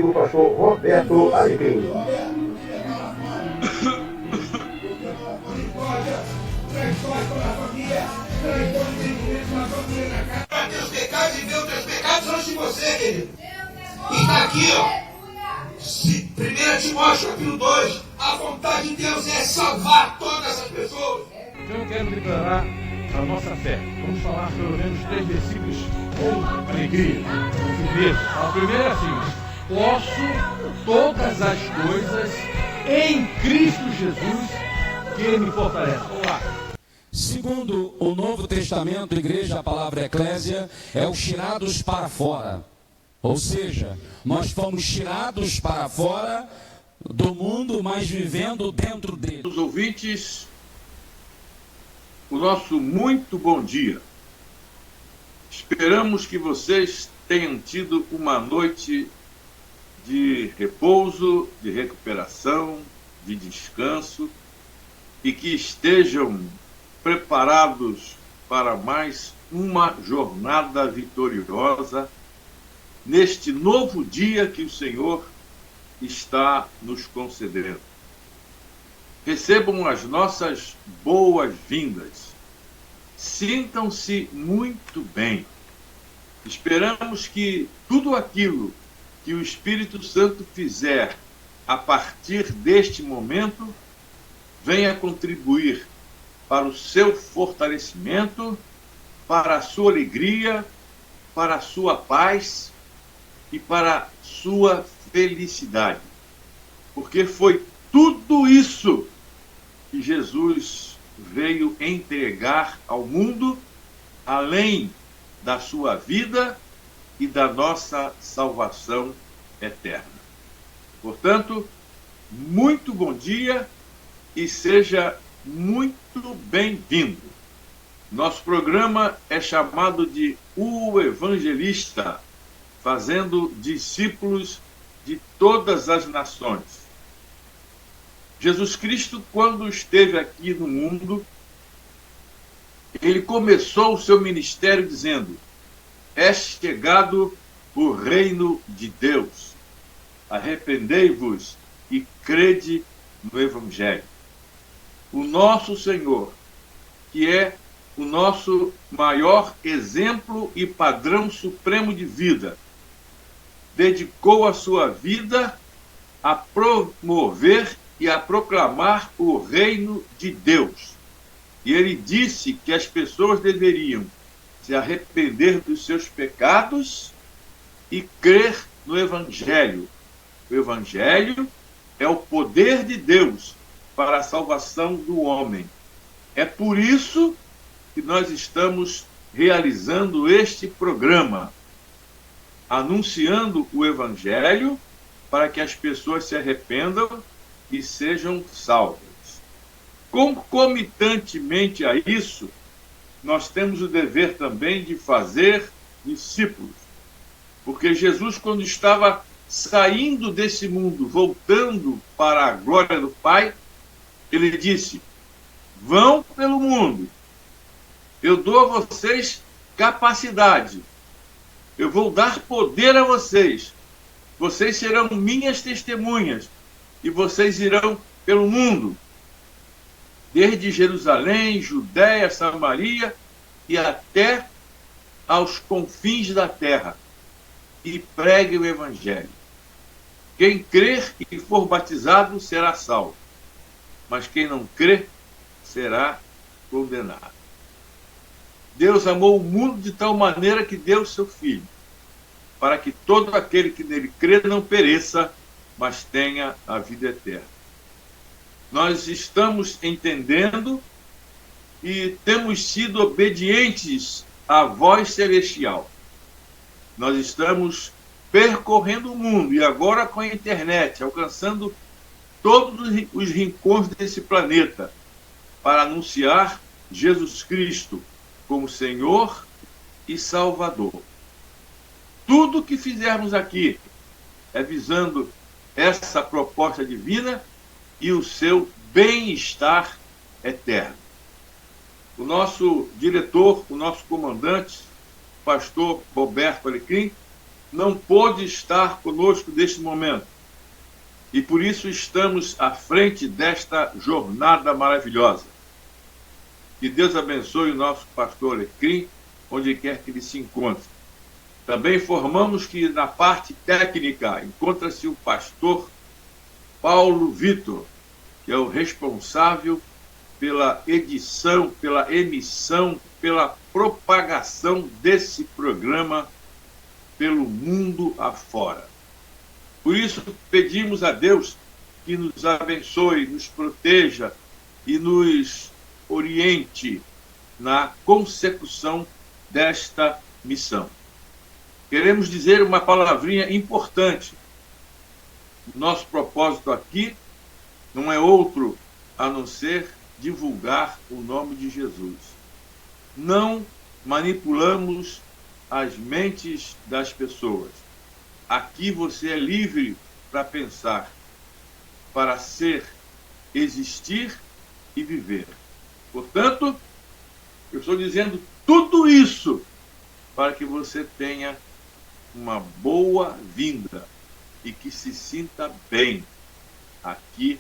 do pastor Roberto Alecrim. Teus pecados e ver os teus pecados antes de você, querido. E está aqui, ó. 1 Timóteo capítulo 2. A vontade de Deus é salvar todas as pessoas. Então eu quero declarar a nossa fé. Vamos falar pelo menos 3 versículos com alegria, com firmeza. O primeiro é assim: posso todas as coisas em Cristo Jesus que me fortalece. Vamos lá. Segundo o Novo Testamento, igreja, a palavra eclésia, é os tirados para fora. Ou seja, nós fomos tirados para fora do mundo, mas vivendo dentro dele. Os ouvintes, o nosso muito bom dia. Esperamos que vocês tenham tido uma noite de repouso, de recuperação, de descanso e que estejam preparados para mais uma jornada vitoriosa neste novo dia que o Senhor está nos concedendo. Recebam as nossas boas-vindas. Sintam-se muito bem. Esperamos que tudo aquilo que o Espírito Santo fizer a partir deste momento venha contribuir para o seu fortalecimento, para a sua alegria, para a sua paz e para a sua felicidade. Porque foi tudo isso que Jesus veio entregar ao mundo, além da sua vida e da nossa salvação eterna. Portanto, muito bom dia e seja muito bem-vindo. Nosso programa é chamado de O Evangelista, fazendo discípulos de todas as nações. Jesus Cristo, quando esteve aqui no mundo, ele começou o seu ministério dizendo: é chegado o reino de Deus. Arrependei-vos e crede no Evangelho. O nosso Senhor, que é o nosso maior exemplo e padrão supremo de vida, dedicou a sua vida a promover e a proclamar o reino de Deus. E ele disse que as pessoas deveriam se arrepender dos seus pecados e crer no Evangelho. O Evangelho é o poder de Deus para a salvação do homem. É por isso que nós estamos realizando este programa, anunciando o Evangelho para que as pessoas se arrependam e sejam salvas. Concomitantemente a isso, nós temos o dever também de fazer discípulos. Porque Jesus, quando estava saindo desse mundo, voltando para a glória do Pai, ele disse: vão pelo mundo, eu dou a vocês capacidade, eu vou dar poder a vocês, vocês serão minhas testemunhas, e vocês irão pelo mundo, desde Jerusalém, Judéia, Samaria e até aos confins da terra, e pregue o Evangelho. Quem crer e for batizado será salvo, mas quem não crer será condenado. Deus amou o mundo de tal maneira que deu o seu Filho, para que todo aquele que nele crê não pereça, mas tenha a vida eterna. Nós estamos entendendo e temos sido obedientes à voz celestial. Nós estamos percorrendo o mundo e agora com a internet, alcançando todos os rincões desse planeta para anunciar Jesus Cristo como Senhor e Salvador. Tudo que fizermos aqui é visando essa proposta divina e o seu bem-estar eterno. O nosso diretor, o nosso comandante, pastor Roberto Alecrim, não pôde estar conosco neste momento. E por isso estamos à frente desta jornada maravilhosa. Que Deus abençoe o nosso pastor Alecrim, onde quer que ele se encontre. Também informamos que na parte técnica encontra-se o pastor Paulo Vitor, que é o responsável pela edição, pela emissão, pela propagação desse programa pelo mundo afora. Por isso, pedimos a Deus que nos abençoe, nos proteja e nos oriente na consecução desta missão. Queremos dizer uma palavrinha importante. Nosso propósito aqui não é outro a não ser divulgar o nome de Jesus. Não manipulamos as mentes das pessoas. Aqui você é livre para pensar, para ser, existir e viver. Portanto, eu estou dizendo tudo isso para que você tenha uma boa vinda e que se sinta bem aqui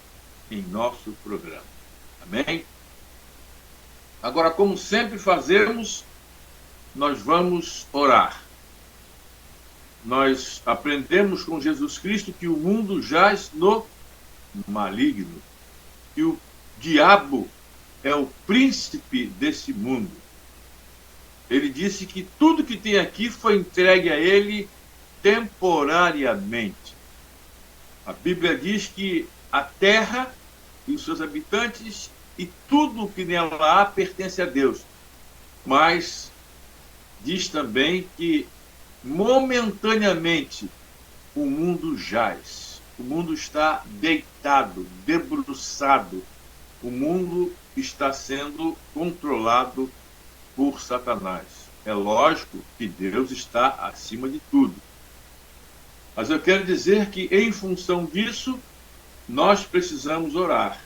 em nosso programa. Amém? Agora, como sempre fazemos, nós vamos orar. Nós aprendemos com Jesus Cristo que o mundo jaz no maligno, que o diabo é o príncipe desse mundo. Ele disse que tudo que tem aqui foi entregue a ele temporariamente. A Bíblia diz que a terra e os seus habitantes e tudo o que nela há pertence a Deus. Mas diz também que momentaneamente o mundo jaz. O mundo está deitado, debruçado. O mundo está sendo controlado por Satanás. É lógico que Deus está acima de tudo. Mas eu quero dizer que, em função disso, nós precisamos orar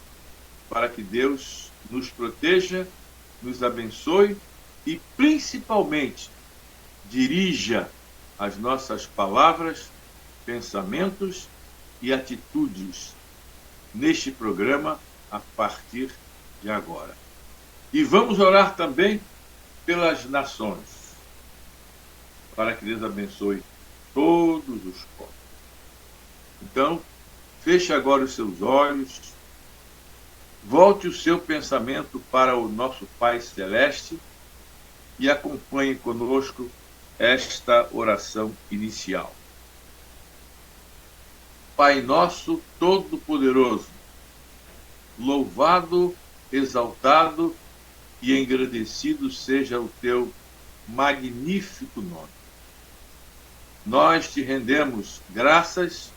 para que Deus nos proteja, nos abençoe e, principalmente, dirija as nossas palavras, pensamentos e atitudes neste programa a partir de agora. E vamos orar também pelas nações, para que Deus abençoe todos os povos. Então, feche agora os seus olhos, volte o seu pensamento para o nosso Pai Celeste e acompanhe conosco esta oração inicial. Pai nosso Todo-Poderoso, louvado, exaltado e engrandecido seja o teu magnífico nome. Nós te rendemos graças,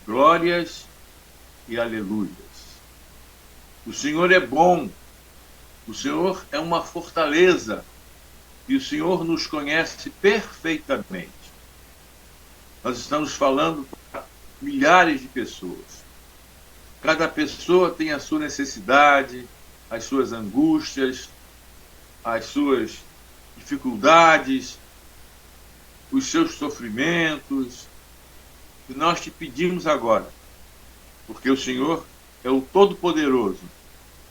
glórias e aleluias. O Senhor é bom, o Senhor é uma fortaleza e o Senhor nos conhece perfeitamente. Nós estamos falando para milhares de pessoas. Cada pessoa tem a sua necessidade, as suas angústias, as suas dificuldades, os seus sofrimentos. E nós te pedimos agora, porque o Senhor é o Todo-Poderoso,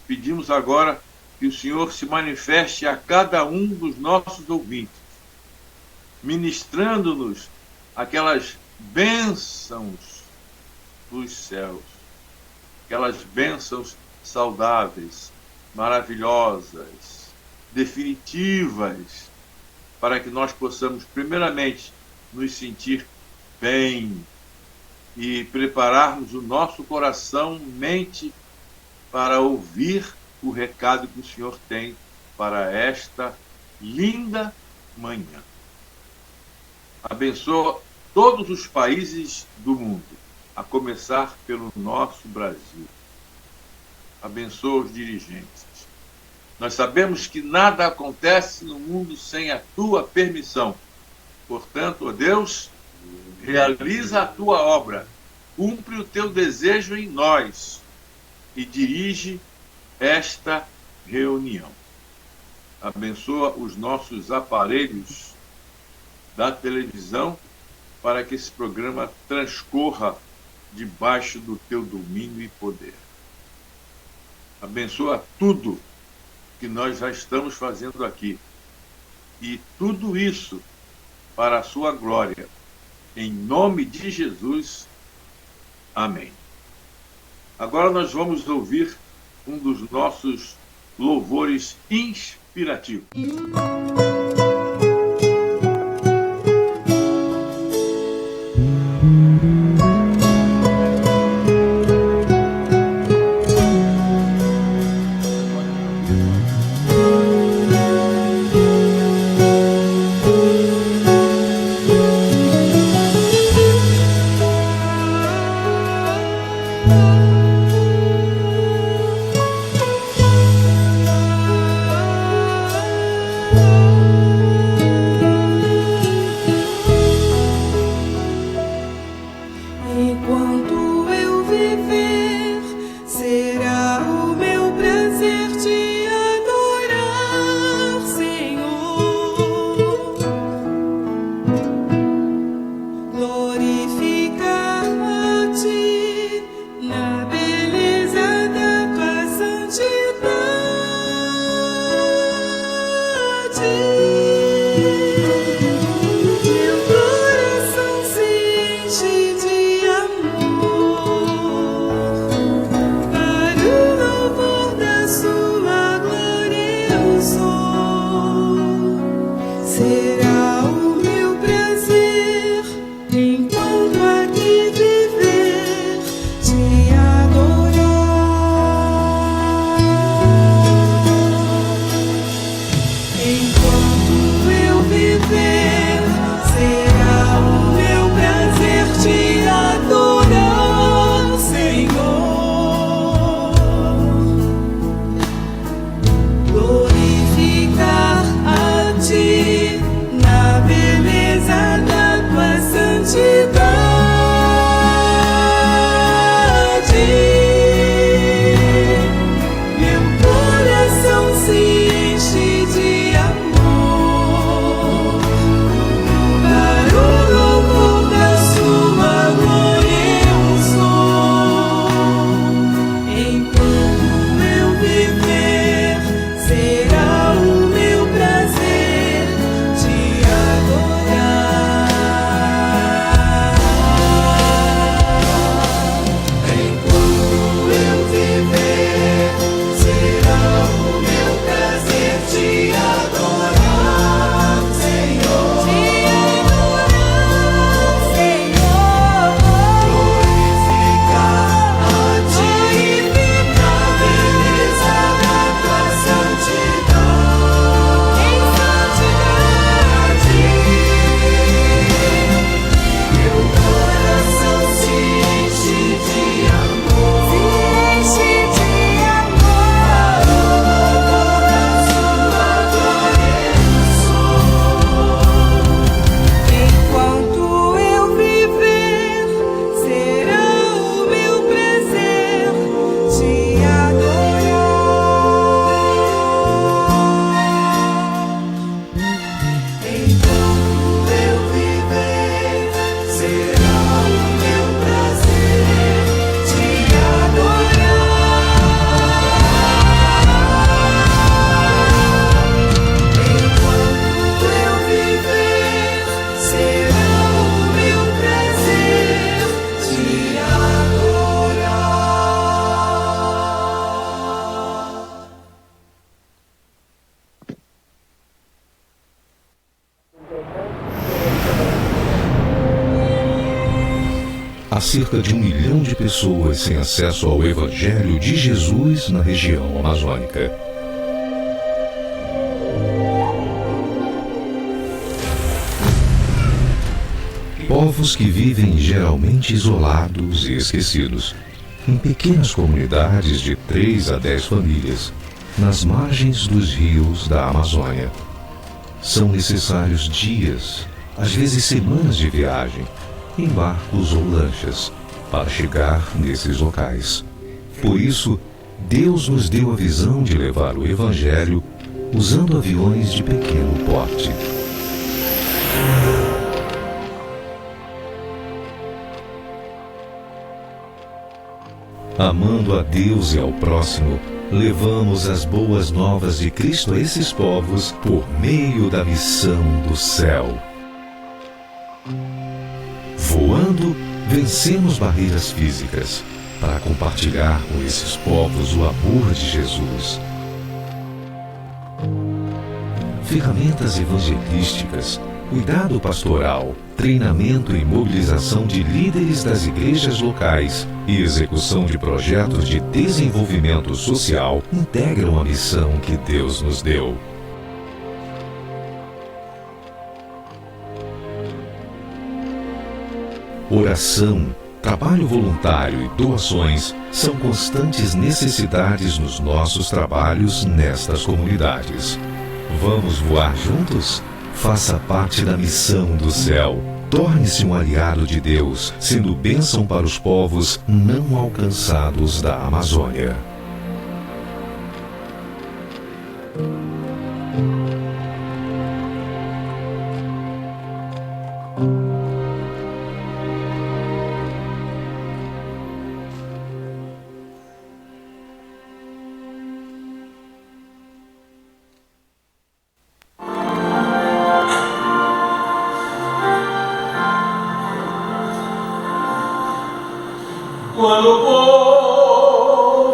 pedimos agora que o Senhor se manifeste a cada um dos nossos ouvintes, ministrando-nos aquelas bênçãos dos céus, aquelas bênçãos saudáveis, maravilhosas, definitivas, para que nós possamos, primeiramente, nos sentir bem e prepararmos o nosso coração, mente, para ouvir o recado que o Senhor tem para esta linda manhã. Abençoa todos os países do mundo, a começar pelo nosso Brasil. Abençoa os dirigentes. Nós sabemos que nada acontece no mundo sem a tua permissão. Portanto, ó Deus, realiza a tua obra, cumpre o teu desejo em nós e dirige esta reunião. Abençoa os nossos aparelhos da televisão para que esse programa transcorra debaixo do teu domínio e poder. Abençoa tudo que nós já estamos fazendo aqui. E tudo isso para a sua glória. Em nome de Jesus. Amém. Agora nós vamos ouvir um dos nossos louvores inspirativos. Há cerca de 1 milhão de pessoas sem acesso ao Evangelho de Jesus na região amazônica. Povos que vivem geralmente isolados e esquecidos, em pequenas comunidades de 3 a 10 famílias, nas margens dos rios da Amazônia. São necessários dias, às vezes semanas de viagem, em barcos ou lanchas, para chegar nesses locais. Por isso, Deus nos deu a visão de levar o Evangelho usando aviões de pequeno porte. Amando a Deus e ao próximo, levamos as boas novas de Cristo a esses povos por meio da missão do céu. Voando, vencemos barreiras físicas para compartilhar com esses povos o amor de Jesus. Ferramentas evangelísticas, cuidado pastoral, treinamento e mobilização de líderes das igrejas locais e execução de projetos de desenvolvimento social integram a missão que Deus nos deu. Oração, trabalho voluntário e doações são constantes necessidades nos nossos trabalhos nestas comunidades. Vamos voar juntos? Faça parte da missão do céu. Torne-se um aliado de Deus, sendo bênção para os povos não alcançados da Amazônia. Quando o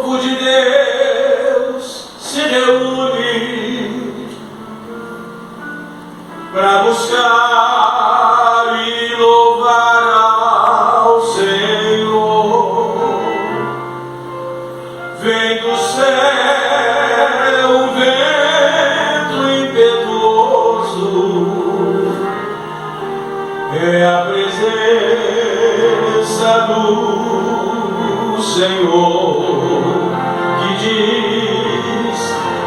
povo de Deus se reúne para buscar e louvar ao Senhor, vem do céu um vento impetuoso, é a presença do Senhor, que diz: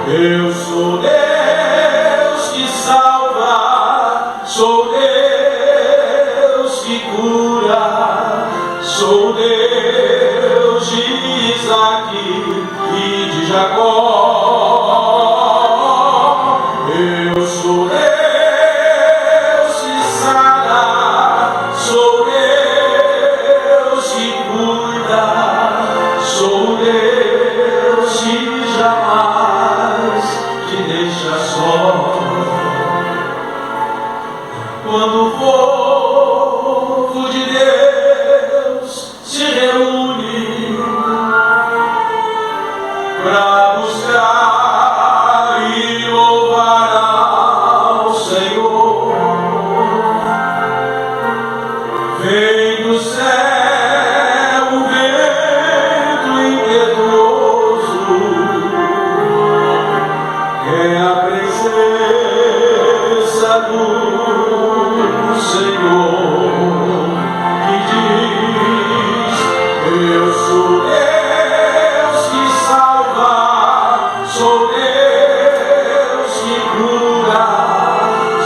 eu sou Deus que salva, sou Deus que cura, sou Deus de Isaque e de Jacó. Eu sou Deus que sara, sou Deus que cuida, sou Deus que jamais te deixa só. Quando o povo de Deus se reúne para buscar e louvar ao Senhor, vem do céu o vento impetuoso, é a presença do Senhor, que diz: eu sou Deus que salva, sou Deus que cura,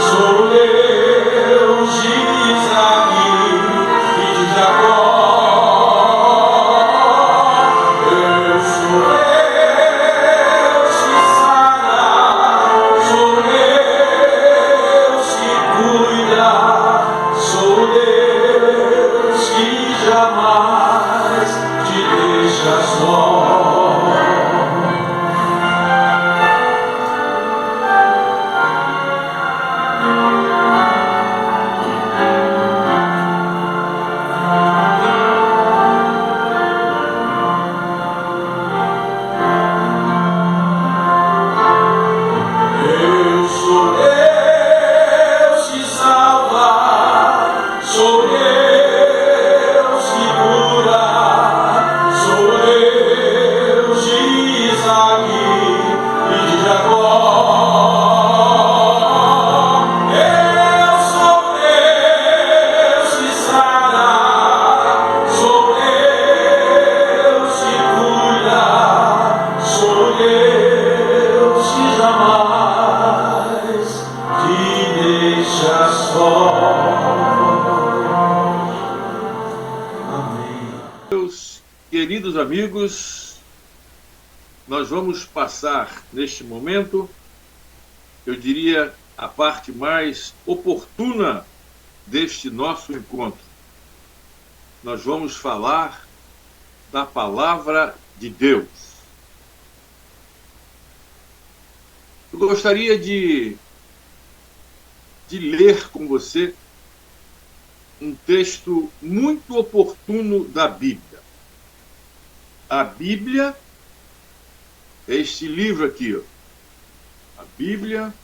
sou Deus de Isaque e de Jacó. Eu sou Deus que sara, sou Deus que cuida, sou Deus que jamais te deixa só. Eu sou Deus que salva, sou Deus que cura, sou Deus de Isaque e de Jacó. Eu sou Deus que sara, sou Deus que cuida, sou Deus que jamais te deixa só. Amém. Meus queridos amigos, nós vamos passar neste momento, eu diria, a parte mais oportuna deste nosso encontro. Nós vamos falar da palavra de Deus. Eu gostaria de ler com você um texto muito oportuno da Bíblia. A Bíblia é este livro aqui, ó. A Bíblia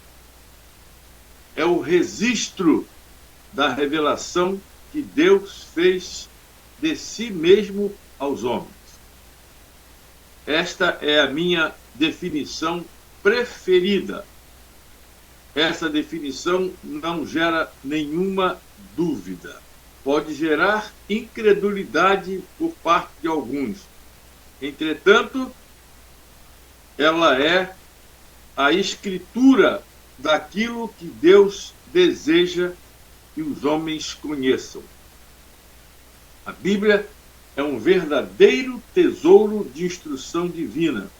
é o registro da revelação que Deus fez de si mesmo aos homens. Esta é a minha definição preferida. Essa definição não gera nenhuma dúvida. Pode gerar incredulidade por parte de alguns. Entretanto, ela é a escritura daquilo que Deus deseja que os homens conheçam. A Bíblia é um verdadeiro tesouro de instrução divina.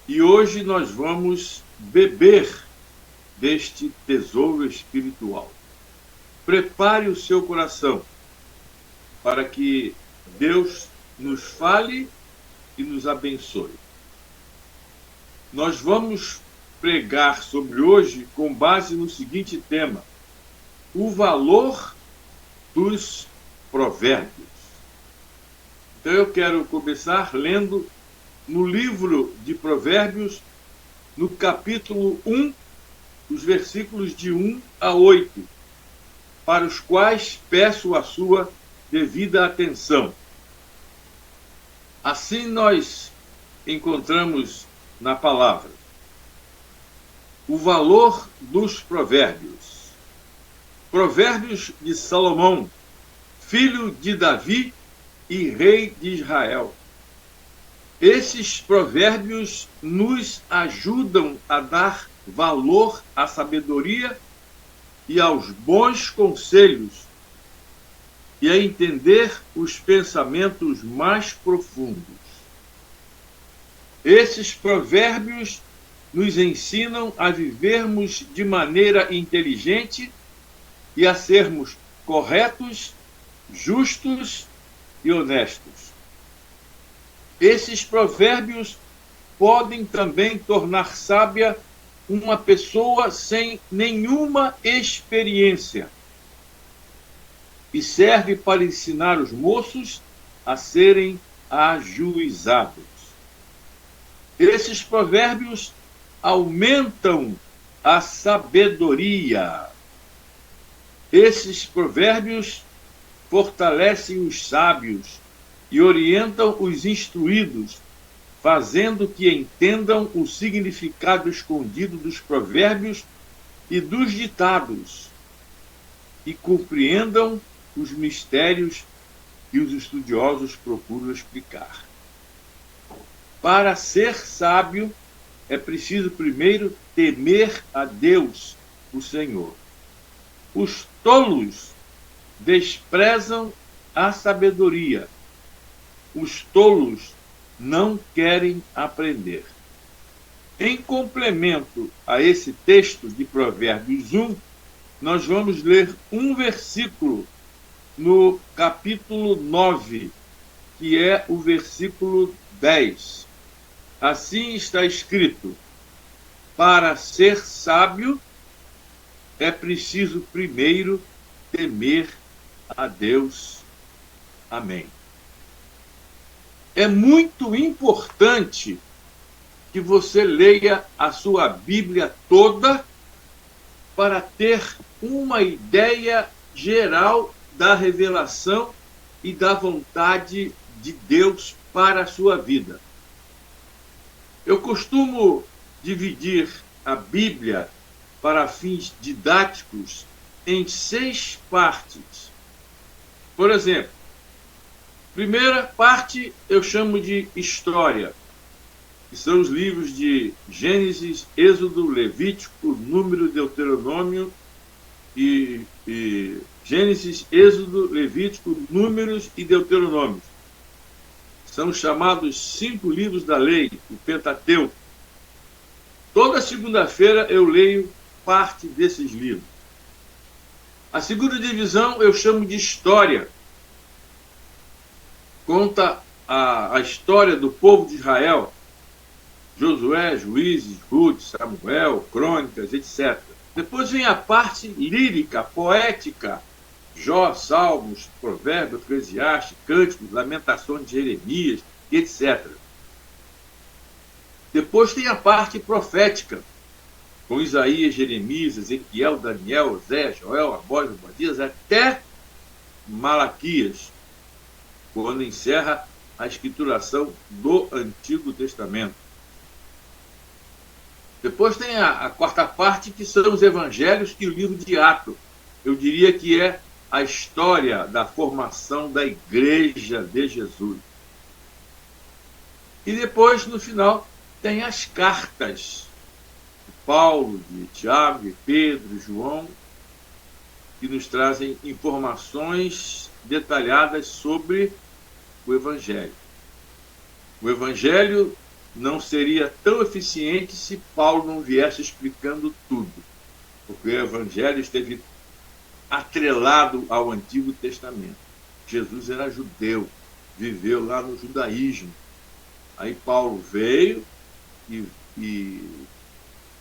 E hoje nós vamos beber deste tesouro espiritual. Prepare o seu coração para que Deus nos fale e nos abençoe. Nós vamos pregar sobre hoje com base no seguinte tema: o valor dos provérbios. Então eu quero começar lendo no livro de Provérbios, no capítulo 1, os versículos de 1 a 8, para os quais peço a sua devida atenção. Assim nós encontramos na palavra o valor dos provérbios. Provérbios de Salomão, filho de Davi e rei de Israel. Esses provérbios nos ajudam a dar valor à sabedoria e aos bons conselhos e a entender os pensamentos mais profundos. Esses provérbios nos ensinam a vivermos de maneira inteligente e a sermos corretos, justos e honestos. Esses provérbios podem também tornar sábia uma pessoa sem nenhuma experiência e serve para ensinar os moços a serem ajuizados. Esses provérbios aumentam a sabedoria. Esses provérbios fortalecem os sábios e orientam os instruídos, fazendo que entendam o significado escondido dos provérbios e dos ditados, e compreendam os mistérios que os estudiosos procuram explicar. Para ser sábio, é preciso primeiro temer a Deus, o Senhor. Os tolos desprezam a sabedoria. Os tolos não querem aprender. Em complemento a esse texto de Provérbios 1, nós vamos ler um versículo no capítulo 9, que é o versículo 10. Assim está escrito: para ser sábio, é preciso primeiro temer a Deus. Amém. É muito importante que você leia a sua Bíblia toda para ter uma ideia geral da revelação e da vontade de Deus para a sua vida. Eu costumo dividir a Bíblia para fins didáticos em 6 partes. Por exemplo, primeira parte eu chamo de história, que são os livros de Gênesis, Êxodo, Levítico, Número, Deuteronômio e Gênesis, Êxodo, Levítico, Números e Deuteronômio. São os chamados 5 livros da lei, o Pentateuco. Toda segunda-feira eu leio parte desses livros. A segunda divisão eu chamo de história. Conta a história do povo de Israel, Josué, Juízes, Ruth, Samuel, Crônicas, etc. Depois vem a parte lírica, poética, Jó, Salmos, Provérbios, Eclesiastes, Cânticos, Lamentações de Jeremias, etc. Depois tem a parte profética, com Isaías, Jeremias, Ezequiel, Daniel, Osés, Joel, Amós, Obadias, até Malaquias, quando encerra a escrituração do Antigo Testamento. Depois tem a quarta parte, que são os Evangelhos e o livro de Atos. Eu diria que é a história da formação da Igreja de Jesus. E depois, no final, tem as cartas de Paulo, de Tiago, de Pedro, de João, que nos trazem informações detalhadas sobre o Evangelho. O Evangelho não seria tão eficiente se Paulo não viesse explicando tudo, porque o Evangelho esteve atrelado ao Antigo Testamento. Jesus era judeu, viveu lá no judaísmo. Aí Paulo veio e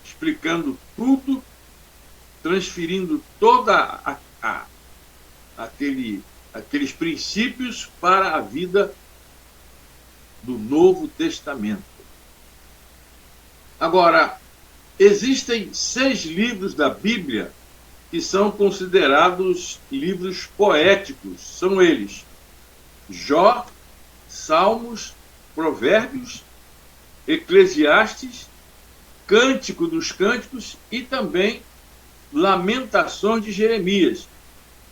explicando tudo, transferindo toda aqueles princípios para a vida do Novo Testamento. Agora, existem 6 livros da Bíblia que são considerados livros poéticos. São eles: Jó, Salmos, Provérbios, Eclesiastes, Cântico dos Cânticos e também Lamentações de Jeremias.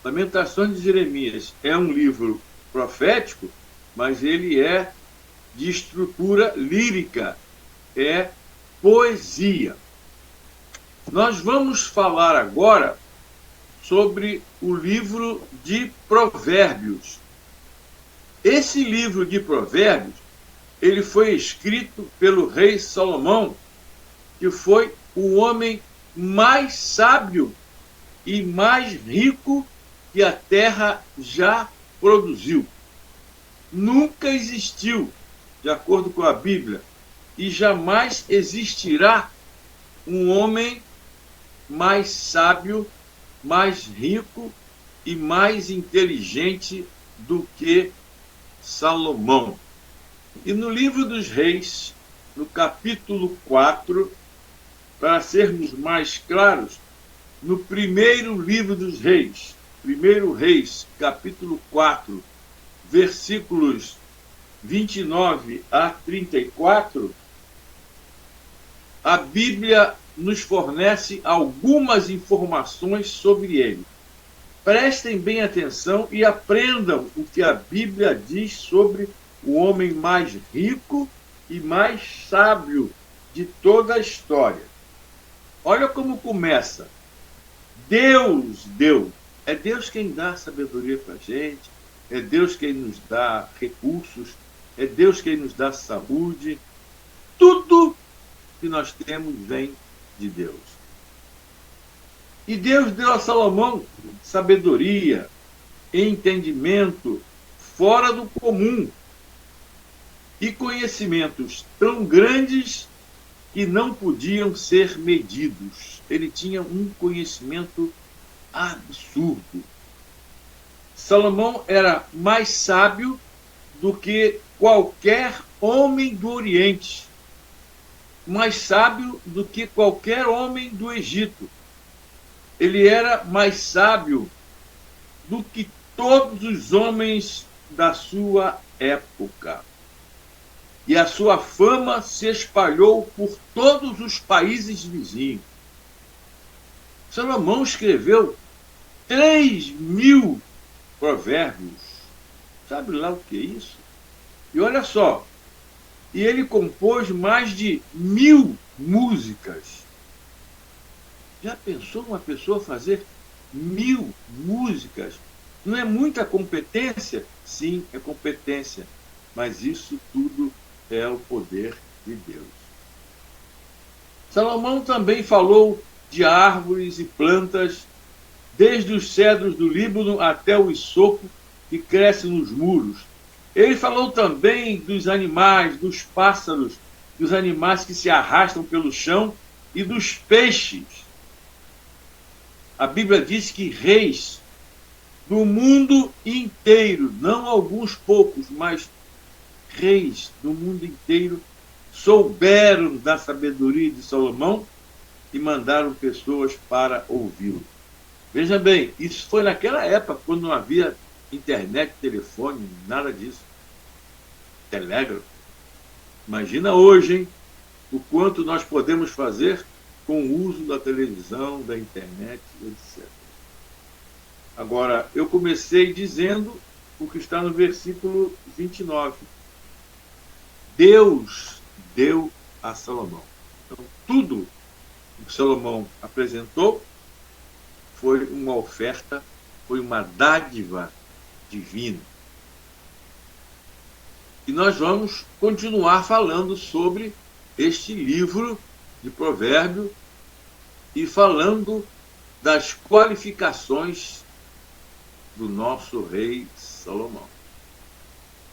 Lamentações de Jeremias é um livro profético, mas ele é de estrutura lírica, é poesia. Nós vamos falar agora sobre o livro de Provérbios. Esse livro de Provérbios, ele foi escrito pelo rei Salomão, que foi o homem mais sábio e mais rico que a terra já produziu. Nunca existiu, de acordo com a Bíblia, e jamais existirá um homem mais sábio, mais rico e mais inteligente do que Salomão. E no livro dos Reis, no capítulo 4, para sermos mais claros, no primeiro livro dos Reis, 1 Reis, capítulo 4, versículos 29 a 34, a Bíblia nos fornece algumas informações sobre ele. Prestem bem atenção e aprendam o que a Bíblia diz sobre o homem mais rico e mais sábio de toda a história. Olha como começa. Deus deu. É Deus quem dá sabedoria para a gente, é Deus quem nos dá recursos, é Deus quem nos dá saúde. Tudo que nós temos vem de Deus. E Deus deu a Salomão sabedoria, entendimento fora do comum e conhecimentos tão grandes que não podiam ser medidos. Ele tinha um conhecimento absurdo. Salomão era mais sábio do que qualquer homem do Oriente, mais sábio do que qualquer homem do Egito. Ele era mais sábio do que todos os homens da sua época. E a sua fama se espalhou por todos os países vizinhos. Salomão escreveu 3.000 provérbios. Sabe lá o que é isso? E olha só, e ele compôs mais de 1.000 músicas. Já pensou uma pessoa fazer 1.000 músicas? Não é muita competência? Sim, é competência. Mas isso tudo é o poder de Deus. Salomão também falou de árvores e plantas, desde os cedros do Líbano até o isopo que cresce nos muros, Ele falou também dos animais, dos pássaros, dos animais que se arrastam pelo chão e dos peixes. A Bíblia diz que reis do mundo inteiro, não alguns poucos, mas reis do mundo inteiro, souberam da sabedoria de Salomão e mandaram pessoas para ouvi-lo. Veja bem, isso foi naquela época, quando não havia internet, telefone, nada disso. Telégrafo. Imagina hoje, hein, o quanto nós podemos fazer com o uso da televisão, da internet, etc. Agora, eu comecei dizendo o que está no versículo 29. Deus deu a Salomão. Então, tudo que Salomão apresentou foi uma oferta, foi uma dádiva divina. E nós vamos continuar falando sobre este livro de Provérbios e falando das qualificações do nosso rei Salomão.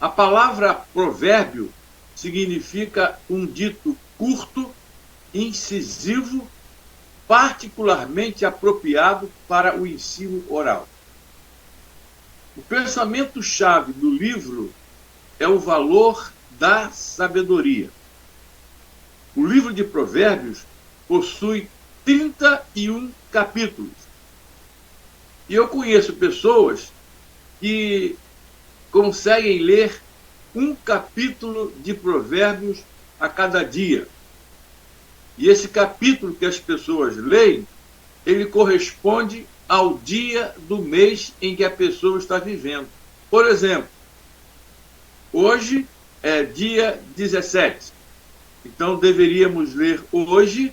A palavra provérbio significa um dito curto, incisivo, particularmente apropriado para o ensino oral. O pensamento-chave do livro é o valor da sabedoria. O livro de Provérbios possui 31 capítulos. E eu conheço pessoas que conseguem ler um capítulo de Provérbios a cada dia. E esse capítulo que as pessoas leem, ele corresponde ao dia do mês em que a pessoa está vivendo. Por exemplo, hoje é dia 17. Então deveríamos ler hoje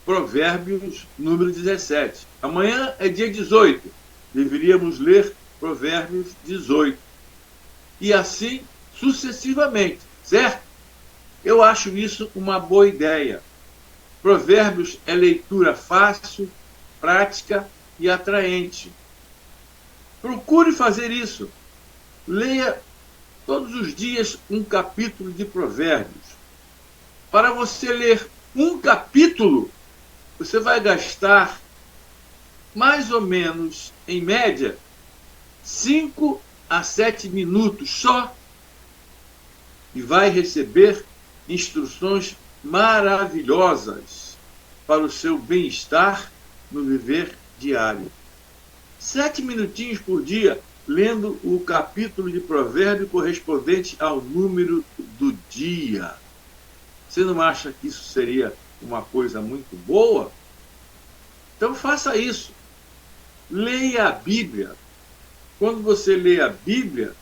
Provérbios número 17. Amanhã é dia 18. Deveríamos ler Provérbios 18. E assim sucessivamente, certo? Eu acho isso uma boa ideia. Provérbios é leitura fácil, prática e atraente. Procure fazer isso. Leia todos os dias um capítulo de Provérbios. Para você ler um capítulo, você vai gastar mais ou menos, em média, 5 a 7 minutos só, e vai receber instruções maravilhosas para o seu bem-estar no viver diário. 7 minutinhos por dia, lendo o capítulo de Provérbio correspondente ao número do dia. Você não acha que isso seria uma coisa muito boa? Então faça isso. Leia a Bíblia. Quando você lê a Bíblia,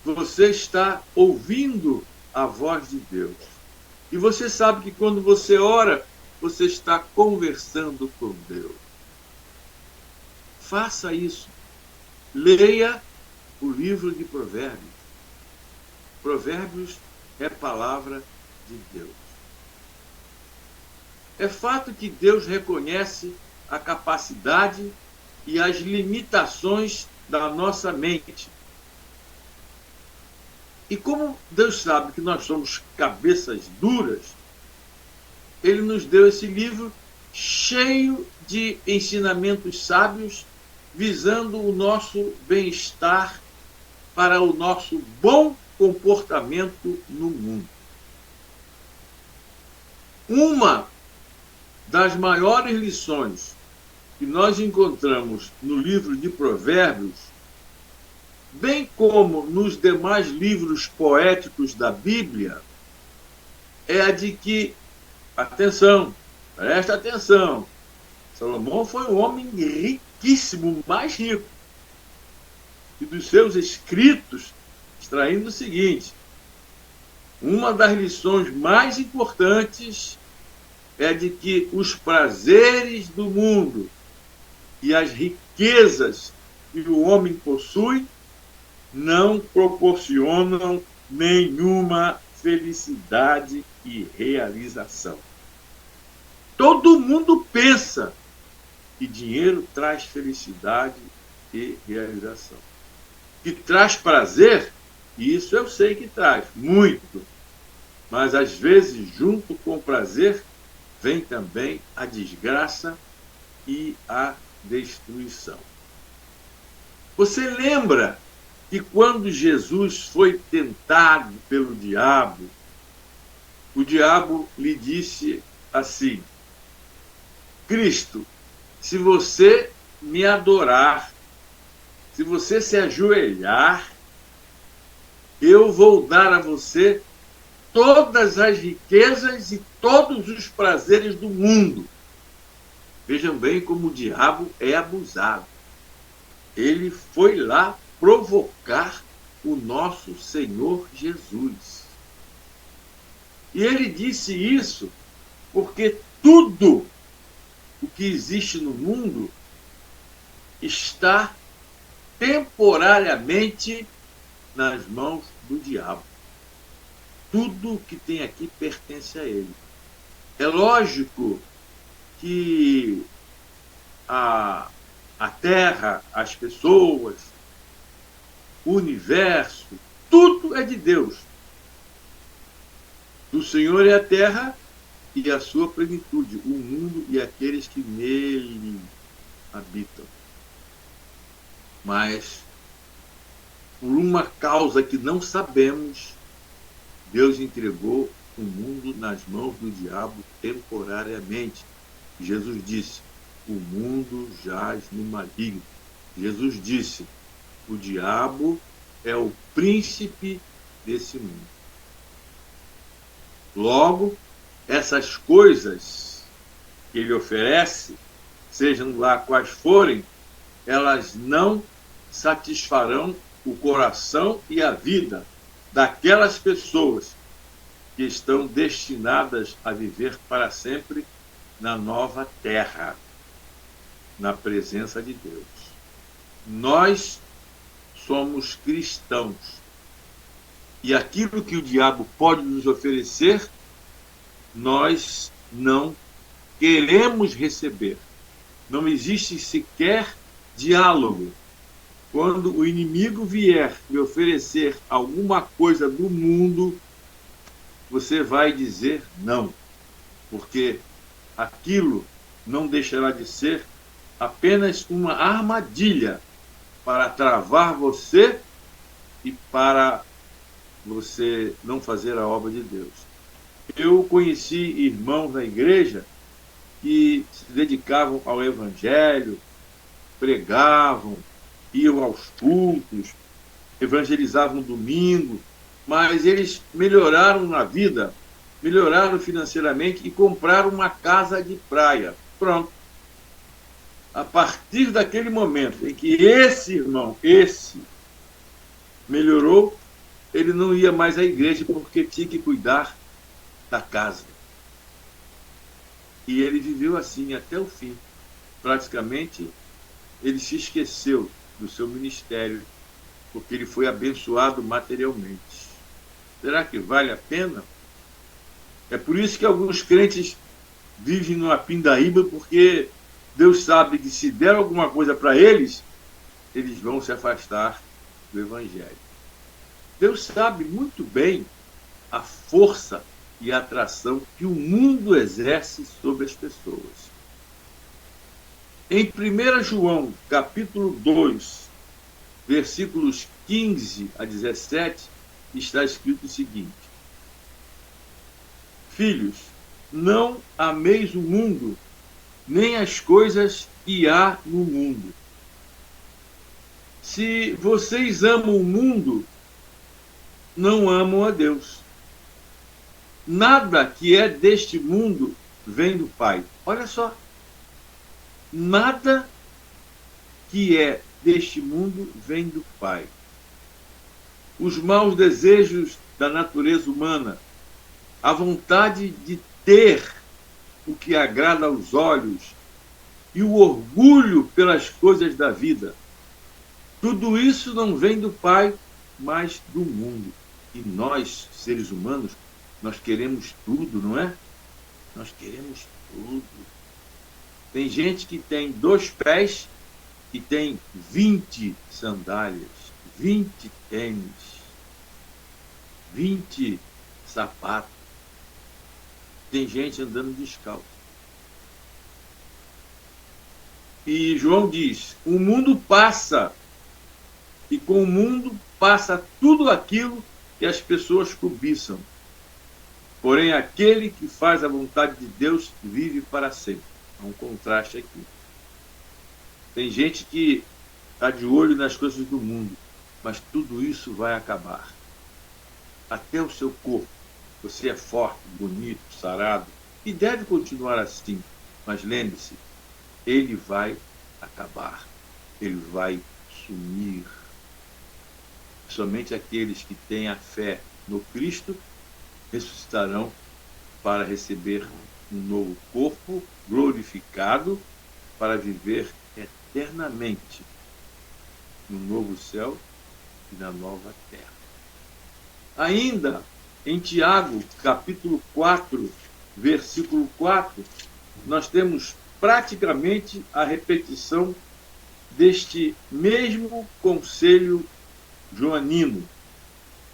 você está ouvindo a voz de Deus. E você sabe que quando você ora, você está conversando com Deus. Faça isso. Leia o livro de Provérbios. Provérbios é palavra de Deus. É fato que Deus reconhece a capacidade e as limitações da nossa mente. E como Deus sabe que nós somos cabeças duras, Ele nos deu esse livro cheio de ensinamentos sábios, visando o nosso bem-estar para o nosso bom comportamento no mundo. Uma das maiores lições que nós encontramos no livro de Provérbios, bem como nos demais livros poéticos da Bíblia, é a de que, atenção, presta atenção, Salomão foi um homem riquíssimo, mais rico. E dos seus escritos, extraindo o seguinte: uma das lições mais importantes é de que os prazeres do mundo e as riquezas que o homem possui não proporcionam nenhuma felicidade e realização. Todo mundo pensa que dinheiro traz felicidade e realização. Que traz prazer E isso eu sei que traz, muito. Mas às vezes, junto com o prazer, vem também a desgraça e a destruição. Você lembra que quando Jesus foi tentado pelo diabo, o diabo lhe disse assim: Cristo, se você me adorar, se você se ajoelhar, eu vou dar a você todas as riquezas e todos os prazeres do mundo. Vejam bem como o diabo é abusado. Ele foi lá provocar o nosso Senhor Jesus. E ele disse isso porque tudo o que existe no mundo está temporariamente nas mãos do diabo. Tudo que tem aqui pertence a ele. É lógico que a terra, as pessoas, o universo, tudo é de Deus. Do Senhor é a terra e a sua plenitude, o mundo e aqueles que nele habitam. Mas, por uma causa que não sabemos, Deus entregou o mundo nas mãos do diabo temporariamente. Jesus disse: o mundo jaz no maligno. Jesus disse: o diabo é o príncipe desse mundo. Logo, essas coisas que ele oferece, sejam lá quais forem, elas não satisfarão o coração e a vida daquelas pessoas que estão destinadas a viver para sempre na nova terra, na presença de Deus. Nós somos cristãos. E aquilo que o diabo pode nos oferecer, nós não queremos receber. Não existe sequer diálogo. Quando o inimigo vier me oferecer alguma coisa do mundo, você vai dizer não, porque aquilo não deixará de ser apenas uma armadilha para travar você e para você não fazer a obra de Deus. Eu conheci irmãos na igreja que se dedicavam ao evangelho, pregavam, iam aos cultos, evangelizavam no domingo, mas eles melhoraram na vida, melhoraram financeiramente e compraram uma casa de praia. Pronto. A partir daquele momento em que esse irmão, melhorou, ele não ia mais à igreja porque tinha que cuidar da casa. E ele viveu assim até o fim. Praticamente, ele se esqueceu do seu ministério, porque ele foi abençoado materialmente. Será que vale a pena? É por isso que alguns crentes vivem numa pindaíba, porque Deus sabe que se der alguma coisa para eles, eles vão se afastar do Evangelho. Deus sabe muito bem a força e a atração que o mundo exerce sobre as pessoas. Em 1 João, capítulo 2, versículos 15 a 17, está escrito o seguinte: Filhos, não ameis o mundo, nem as coisas que há no mundo. Se vocês amam o mundo, não amam a Deus. Nada que é deste mundo vem do Pai. Olha só. Nada que é deste mundo vem do Pai. Os maus desejos da natureza humana, a vontade de ter o que agrada aos olhos e o orgulho pelas coisas da vida, tudo isso não vem do Pai, mas do mundo. E nós, seres humanos, nós queremos tudo, não é? Nós queremos tudo. Tem gente que tem 2 pés e tem 20 sandálias, 20 tênis. 20 sapatos. Tem gente andando descalço. E João diz: o mundo passa, e com o mundo passa tudo aquilo que as pessoas cobiçam. Porém, aquele que faz a vontade de Deus vive para sempre. Há um contraste aqui. Tem gente que está de olho nas coisas do mundo, mas tudo isso vai acabar. Até o seu corpo. Você é forte, bonito, sarado, e deve continuar assim. Mas lembre-se, ele vai acabar. Ele vai sumir. Somente aqueles que têm a fé no Cristo ressuscitarão para receber um novo corpo glorificado, para viver eternamente no novo céu e na nova terra. Ainda em Tiago, capítulo 4, versículo 4, nós temos praticamente a repetição deste mesmo conselho joanino,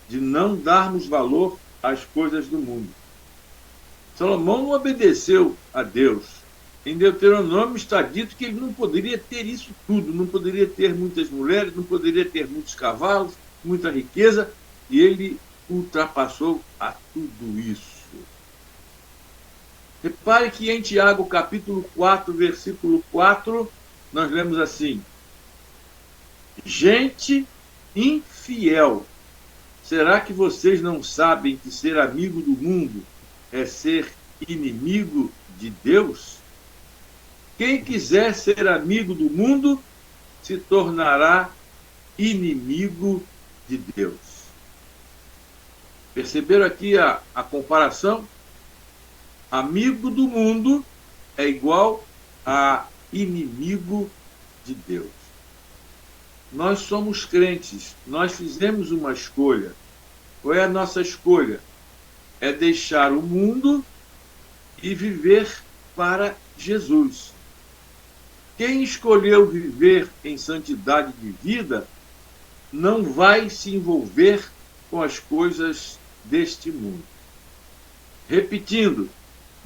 de não darmos valor às coisas do mundo. Salomão não obedeceu a Deus. Em Deuteronômio está dito que ele não poderia ter isso tudo, não poderia ter muitas mulheres, não poderia ter muitos cavalos, muita riqueza, e ele ultrapassou a tudo isso. Repare que em Tiago, capítulo 4, versículo 4, nós lemos assim: gente infiel, será que vocês não sabem que ser amigo do mundo é ser inimigo de Deus? Quem quiser ser amigo do mundo se tornará inimigo de Deus. Perceberam aqui a comparação? Amigo do mundo é igual a inimigo de Deus. Nós somos crentes, nós fizemos uma escolha. Qual é a nossa escolha? É deixar o mundo e viver para Jesus. Quem escolheu viver em santidade de vida não vai se envolver com as coisas deste mundo. Repetindo,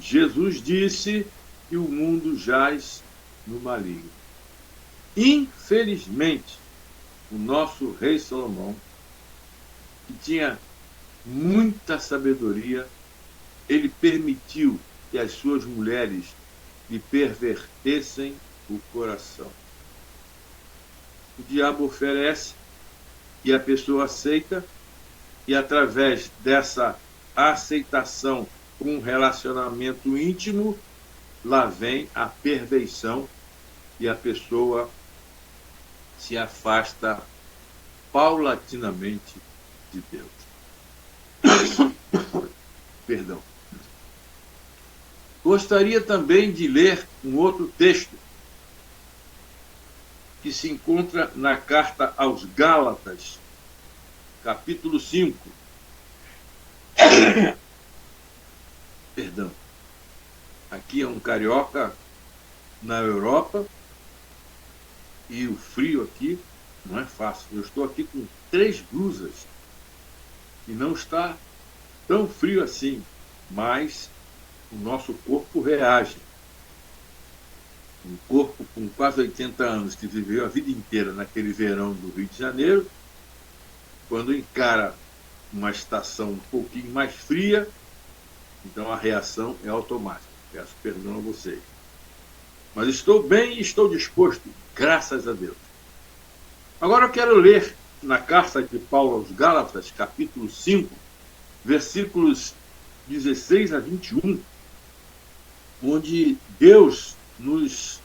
Jesus disse que o mundo jaz no maligno. Infelizmente, o nosso rei Salomão, que tinha muita sabedoria, ele permitiu que as suas mulheres lhe pervertessem o coração. O diabo oferece e a pessoa aceita, e através dessa aceitação com um relacionamento íntimo, lá vem a perversão e a pessoa se afasta paulatinamente de Deus. Perdão. Gostaria também de ler um outro texto que se encontra na carta aos Gálatas, capítulo 5. Perdão. Aqui é um carioca na Europa e o frio aqui não é fácil. Eu estou aqui com 3 blusas e não está tão frio assim, mas o nosso corpo reage. Um corpo com quase 80 anos, que viveu a vida inteira naquele verão do Rio de Janeiro, quando encara uma estação um pouquinho mais fria, então a reação é automática. Peço perdão a vocês. Mas estou bem e estou disposto, graças a Deus. Agora eu quero ler na carta de Paulo aos Gálatas, capítulo 5, versículos 16 a 21, onde Deus nos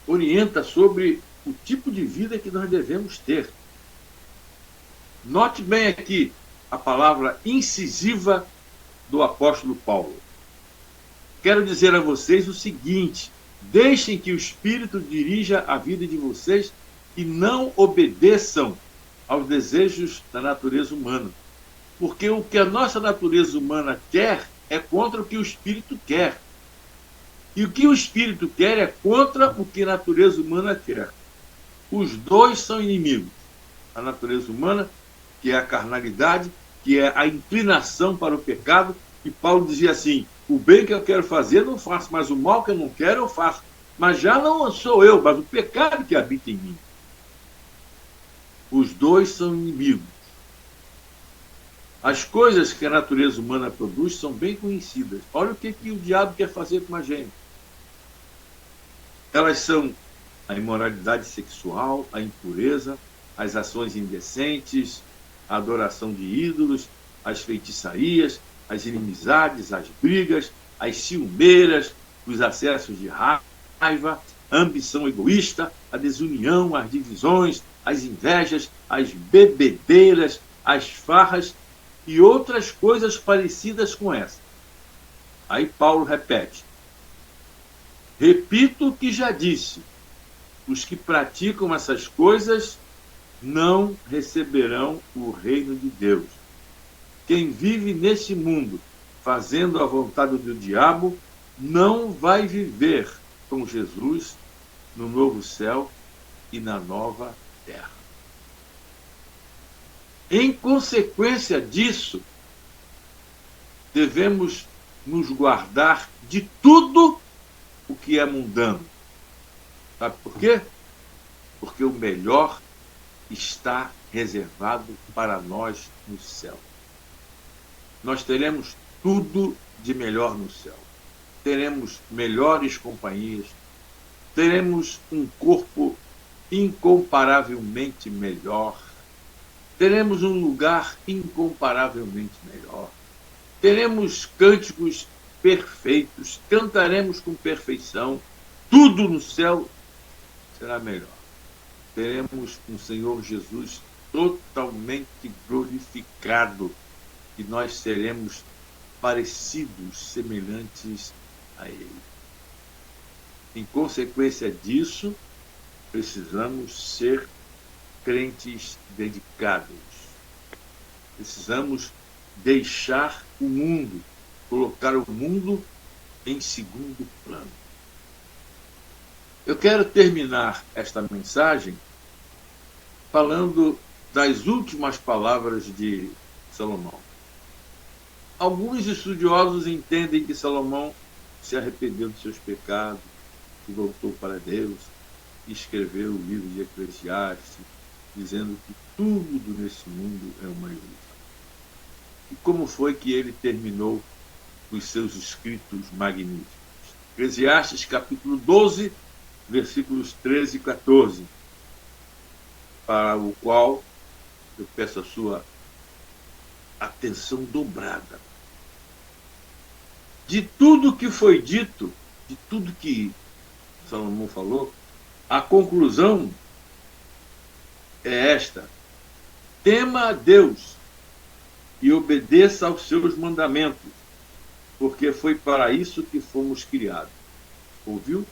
orienta sobre o tipo de vida que nós devemos ter. Note bem aqui a palavra incisiva do apóstolo Paulo. Quero dizer a vocês o seguinte: deixem que o Espírito dirija a vida de vocês e não obedeçam aos desejos da natureza humana. Porque o que a nossa natureza humana quer é contra o que o Espírito quer. E o que o Espírito quer é contra o que a natureza humana quer. Os dois são inimigos. A natureza humana, que é a carnalidade, que é a inclinação para o pecado, e Paulo dizia assim: o bem que eu quero fazer não faço, mas o mal que eu não quero eu faço. Mas já não sou eu, mas o pecado que habita em mim. Os dois são inimigos. As coisas que a natureza humana produz são bem conhecidas. Olha o que o diabo quer fazer com a gente. Elas são a imoralidade sexual, a impureza, as ações indecentes, a adoração de ídolos, as feitiçarias, as inimizades, as brigas, as ciumeiras, os acessos de raiva, a ambição egoísta, a desunião, as divisões, as invejas, as bebedeiras, as farras e outras coisas parecidas com essa. Aí Paulo repete: repito o que já disse, os que praticam essas coisas não receberão o reino de Deus. Quem vive nesse mundo fazendo a vontade do diabo não vai viver com Jesus no novo céu e na nova terra. Em consequência disso, devemos nos guardar de tudo o que é mundano. Sabe por quê? Porque o melhor está reservado para nós no céu. Nós teremos tudo de melhor no céu. Teremos melhores companhias, teremos um corpo incomparavelmente melhor, teremos um lugar incomparavelmente melhor, teremos cânticos perfeitos, cantaremos com perfeição, tudo no céu será melhor. Teremos um Senhor Jesus totalmente glorificado e nós seremos parecidos, semelhantes a Ele. Em consequência disso, precisamos ser crentes dedicados. Precisamos deixar o mundo, colocar o mundo em segundo plano. Eu quero terminar esta mensagem falando das últimas palavras de Salomão. Alguns estudiosos entendem que Salomão se arrependeu dos seus pecados, se voltou para Deus e escreveu o livro de Eclesiastes, dizendo que tudo nesse mundo é uma ilusão. E como foi que ele terminou os seus escritos magníficos? Eclesiastes capítulo 12, versículos 13 e 14, para o qual eu peço a sua atenção dobrada. De tudo que foi dito, de tudo que Salomão falou, a conclusão é esta: tema a Deus e obedeça aos seus mandamentos, porque foi para isso que fomos criados. Ouviu?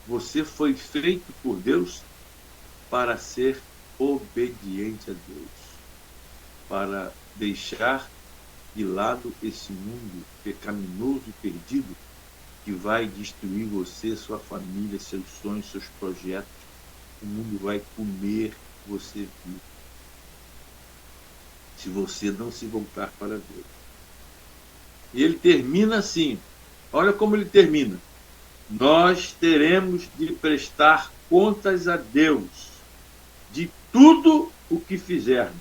Você foi feito por Deus para ser obediente a Deus, para deixar de lado esse mundo pecaminoso e perdido que vai destruir você, sua família, seus sonhos, seus projetos. O mundo vai comer você vivo, se você não se voltar para Deus. E ele termina assim, olha como ele termina: nós teremos de prestar contas a Deus de tudo o que fizermos.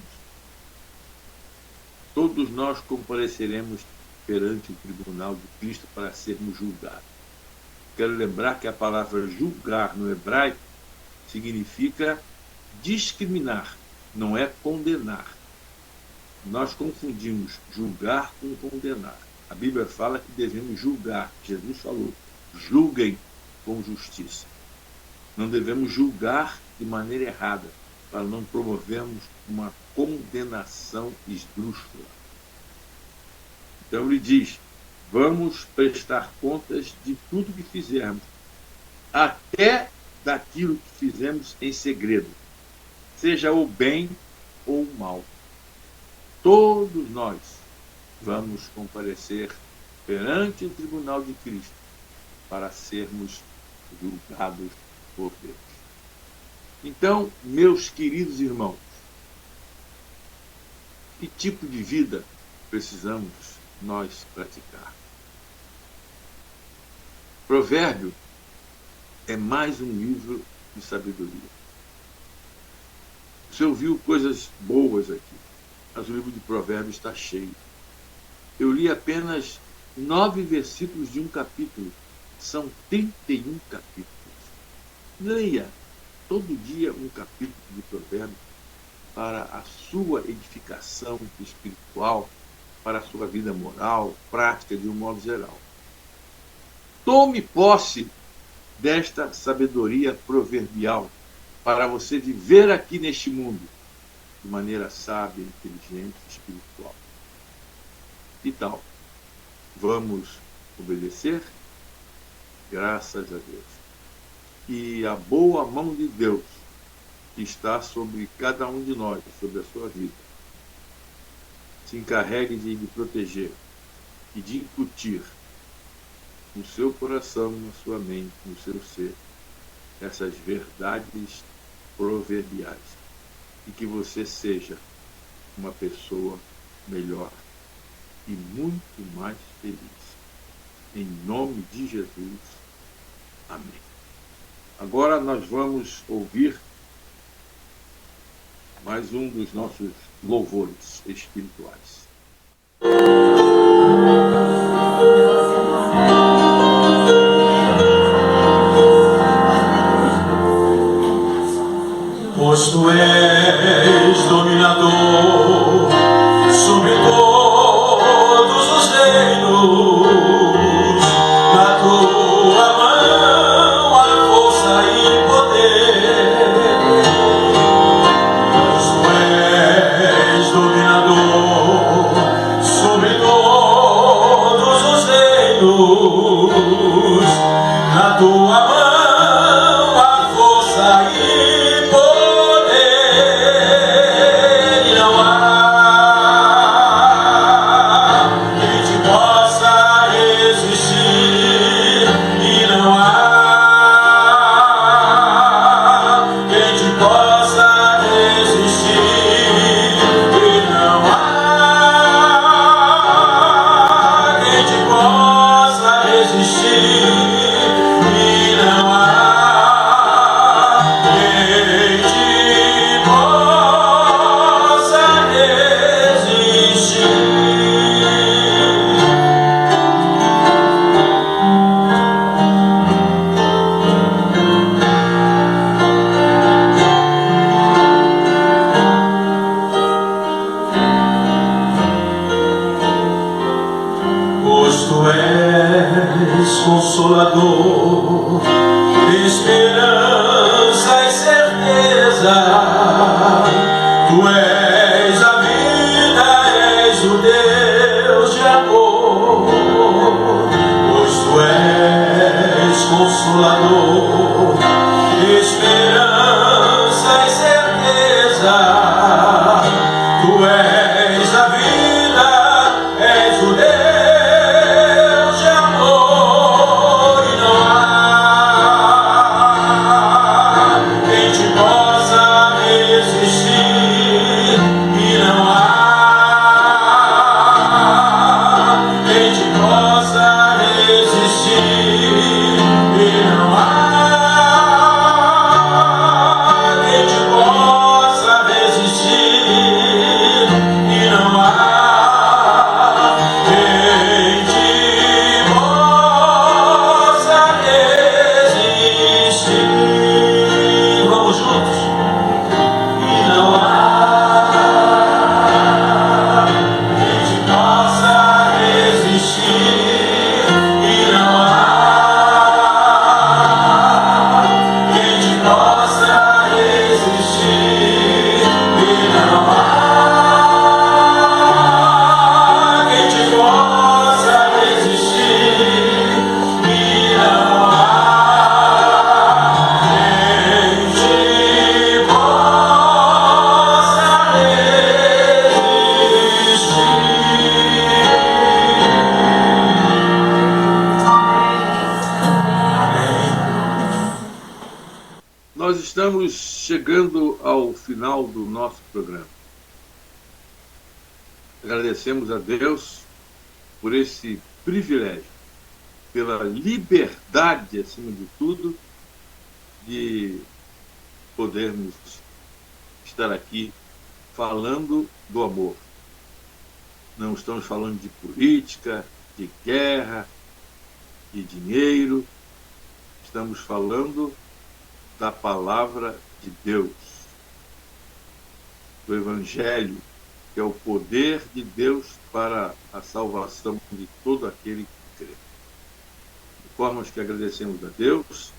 Todos nós compareceremos perante o tribunal de Cristo para sermos julgados. Quero lembrar que a palavra julgar no hebraico significa discriminar, não é condenar. Nós confundimos julgar com condenar. A Bíblia fala que devemos julgar. Jesus falou: julguem com justiça. Não devemos julgar de maneira errada, para não promovermos uma condenação esdrúxula. Então ele diz: vamos prestar contas de tudo que fizermos, até daquilo que fizemos em segredo, seja o bem ou o mal. Todos nós vamos comparecer perante o tribunal de Cristo para sermos julgados por Deus. Então, meus queridos irmãos, Que tipo de vida precisamos nós praticar? Provérbio é mais um livro de sabedoria. Você ouviu coisas boas aqui, mas o livro de Provérbios está cheio. Eu li apenas 9 versículos de um capítulo. São 31 capítulos. Leia todo dia um capítulo de Provérbios para a sua edificação espiritual, para a sua vida moral, prática de um modo geral. Tome posse desta sabedoria proverbial para você viver aqui neste mundo de maneira sábia, inteligente e espiritual. Que tal? Vamos obedecer? Graças a Deus. E a boa mão de Deus que está sobre cada um de nós, sobre a sua vida, se encarregue de lhe proteger e de incutir no seu coração, na sua mente, no seu ser, essas verdades proverbiais, e que você seja uma pessoa melhor e muito mais feliz. Em nome de Jesus. Amém. Agora nós vamos ouvir mais um dos nossos louvores espirituais. Pois tu és dominador sobre todos os reinos, na tua mão há força e poder. Pois tu és dominador sobre todos os reinos, na tua mão há força e poder. E não há quem te possa resistir, e não há quem te possa resistir, e não há quem te possa resistir, e não há quem te possa resistir. Pois tu és consolador, esperança e certeza. Tu és a vida, és o Deus de amor. Pois tu és consolador, esperança e certeza. Tu és a vida, és o Deus de amor, e não há quem te possa resistir, e não há quem te possa resistir, e não há quem te possa resistir, e não há quem te possa resistir. Vamos juntos. E não há quem te possa resistir, e não há quem te possa resistir, e não há quem te possa resistir, e não há quem te possa resistir. Nós estamos chegando ao final do nosso programa. Agradecemos a Deus por esse privilégio, pela liberdade, acima de tudo, de podermos estar aqui falando do amor. Não estamos falando de política, de guerra, de dinheiro. Estamos falando da palavra de Deus, do Evangelho, que é o poder de Deus para a salvação de todo aquele que crê. De formas que agradecemos a Deus,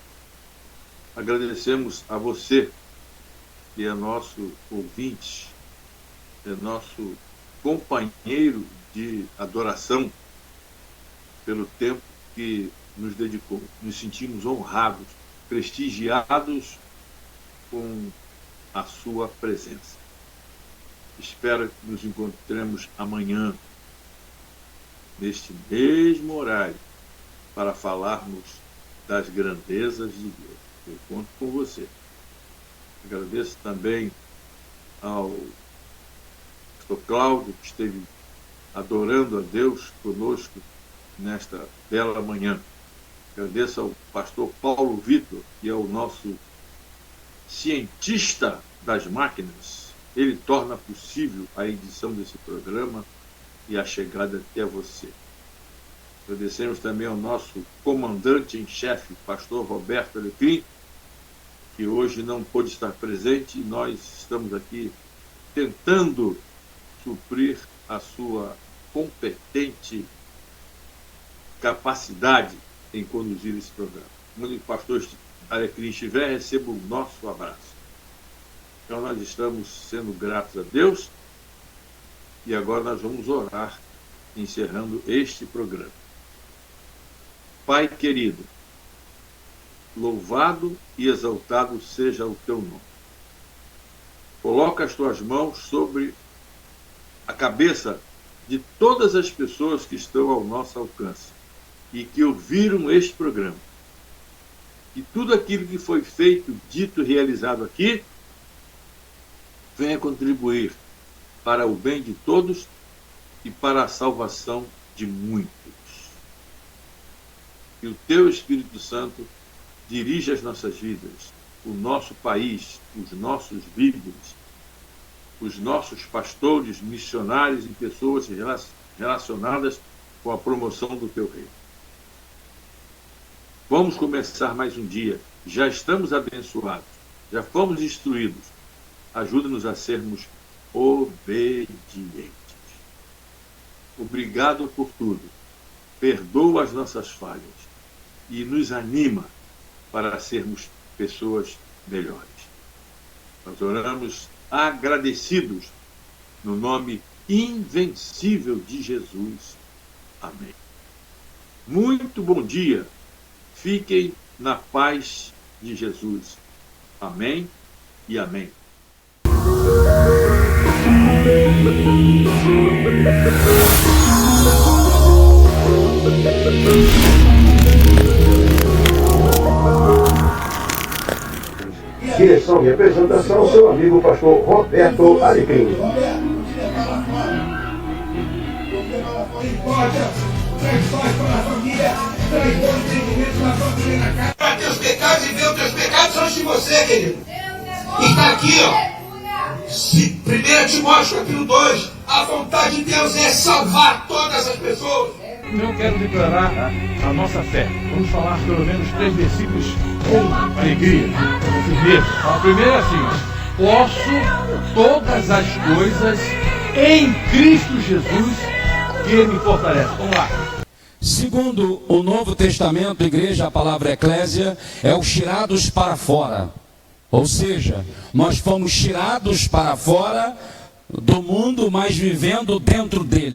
agradecemos a você, que é nosso ouvinte, é nosso companheiro de adoração, pelo tempo que nos dedicou. Nos sentimos honrados, prestigiados com a sua presença. Espero que nos encontremos amanhã, neste mesmo horário, para falarmos das grandezas de Deus. Eu conto com você. Agradeço também ao pastor Cláudio, que esteve adorando a Deus conosco nesta bela manhã. Agradeço ao pastor Paulo Vitor, que é o nosso cientista das máquinas. Ele torna possível a edição desse programa e a chegada até você. Agradecemos também ao nosso comandante em chefe, pastor Roberto Alecrim, que hoje não pôde estar presente, e nós estamos aqui tentando suprir a sua competente capacidade em conduzir esse programa. Onde o pastor Alecrim estiver, receba o nosso abraço. Então nós estamos sendo gratos a Deus, e agora nós vamos orar, encerrando este programa. Pai querido, louvado e exaltado seja o teu nome. Coloca as tuas mãos sobre a cabeça de todas as pessoas que estão ao nosso alcance e que ouviram este programa. E tudo aquilo que foi feito, dito e realizado aqui, venha contribuir para o bem de todos e para a salvação de muitos. Que o teu Espírito Santo dirija as nossas vidas, o nosso país, os nossos líderes, os nossos pastores, missionários e pessoas relacionadas com a promoção do teu reino. Vamos começar mais um dia. Já estamos abençoados, já fomos instruídos. Ajuda-nos a sermos obedientes. Obrigado por tudo. Perdoa as nossas falhas e nos anima para sermos pessoas melhores. Nós oramos agradecidos no nome invencível de Jesus. Amém. Muito bom dia. Fiquem na paz de Jesus. Amém e amém. Direção e apresentação, seu amigo pastor Roberto Alecrim. Para teus pecados e ver os teus pecados são de você, querido. E está aqui, ó. 1 Timóteo capítulo 2, a vontade de Deus é salvar todas as pessoas. Eu quero declarar a nossa fé. Vamos falar pelo menos 3 versículos com alegria, com firmeza. A primeira é assim: posso todas as coisas em Cristo Jesus que me fortalece. Vamos lá. Segundo o Novo Testamento, igreja, a palavra eclésia, é os tirados para fora. Ou seja, nós fomos tirados para fora do mundo, mas vivendo dentro dele.